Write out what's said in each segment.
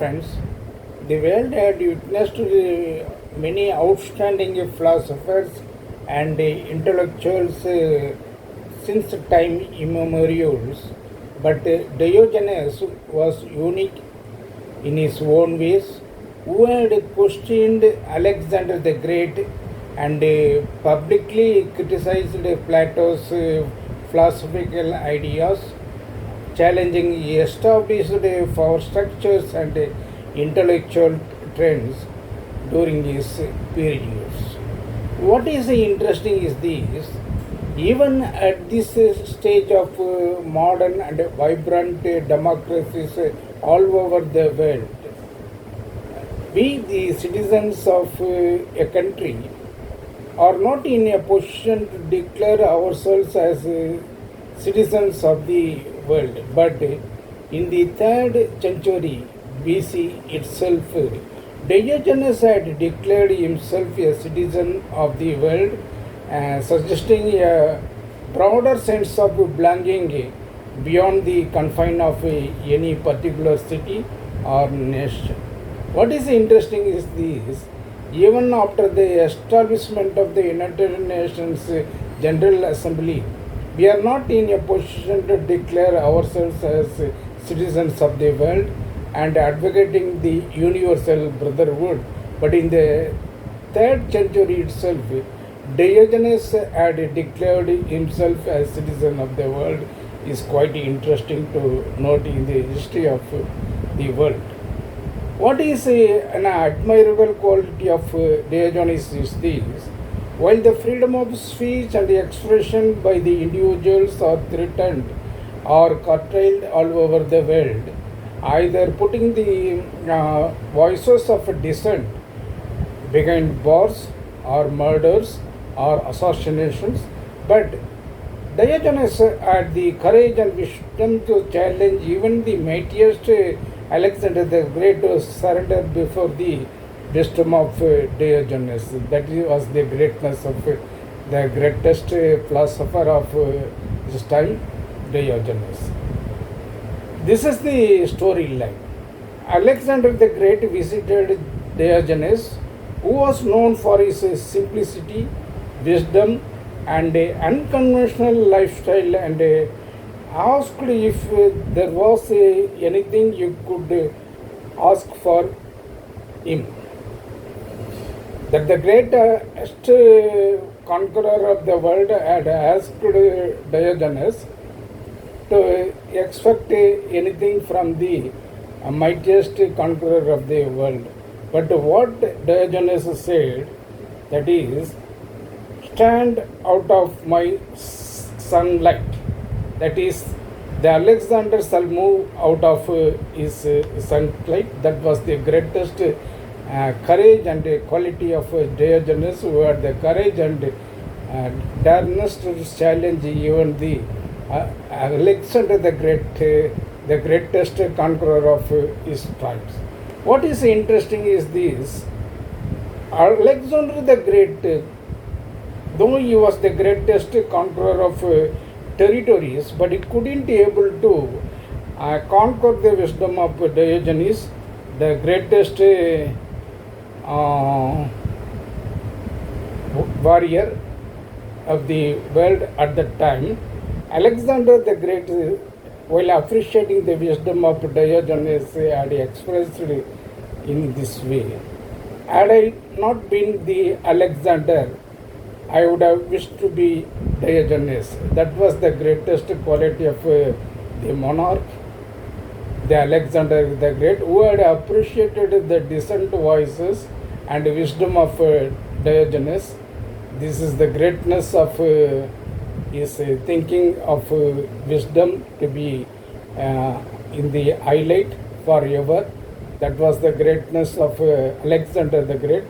friends, the world had witnessed many outstanding philosophers and intellectuals since time immemorial, but Diogenes was unique in his own ways, who had questioned Alexander the Great and publicly criticized Plato's philosophical ideas, challenging established power structures and intellectual trends during his periods. What is interesting is this: even at this stage of modern and vibrant democracies all over the world, we, the citizens of a country, are not in a position to declare ourselves as citizens of the world, but in the 3rd century BC itself, Diogenes had declared himself a citizen of the world, suggesting a broader sense of belonging beyond the confine of any particular city or nation. What is interesting is this: even after the establishment of the United Nations General Assembly, we are not in a position to declare ourselves as citizens of the world and advocating the universal brotherhood. But in the 3rd century itself, Diogenes had declared himself as citizen of the world. Is quite interesting to note in the history of the world. What is an admirable quality of Diogenes is this: while the freedom of speech and expression by the individuals are threatened or curtailed all over the world, either putting the voices of dissent behind bars or murders or assassinations, but Diogenes had the courage and wisdom to challenge even the mightiest Alexander the Great to surrender before the wisdom of Diogenes. That was the greatness of the greatest philosopher of his time, Diogenes. This is the storyline. Alexander the Great visited Diogenes, who was known for his simplicity, wisdom, and unconventional lifestyle, and asked if there was anything you could ask for him. That the greatest conqueror of the world had asked Diogenes to expect anything from the mightiest conqueror of the world. But what Diogenes said, that is, stand out of my sunlight. That is, the Alexander shall move out of his sunlight. That was the greatest courage and quality of Diogenes, who had the courage and dareness to challenge even the Alexander the Great, the greatest conqueror of his times. What is interesting is this: Alexander the Great, though he was the greatest conqueror of territories, but he couldn't be able to conquer the wisdom of Diogenes, the greatest warrior of the world at that time. Alexander the Great, while appreciating the wisdom of Diogenes, had expressed in this way: had I not been the Alexander, I would have wished to be Diogenes. That was the greatest quality of the monarch, the Alexander the Great, who had appreciated the decent voices and wisdom of Diogenes. This is the greatness of his thinking of wisdom to be in the highlight forever. That was the greatness of Alexander the Great.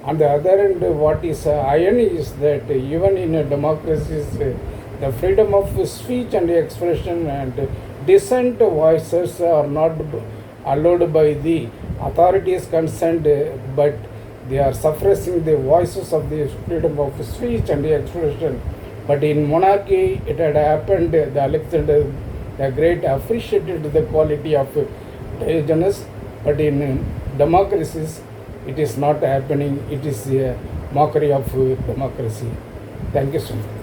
On the other hand, what is irony is that even in democracies, the freedom of speech and expression and dissent voices are not allowed by the authorities concerned, but they are suppressing the voices of the freedom of speech and expression. But in monarchy, it had happened. The Alexander the Great appreciated the quality of Diogenes but in democracies it is not happening. It is a mockery of democracy. Thank you so much.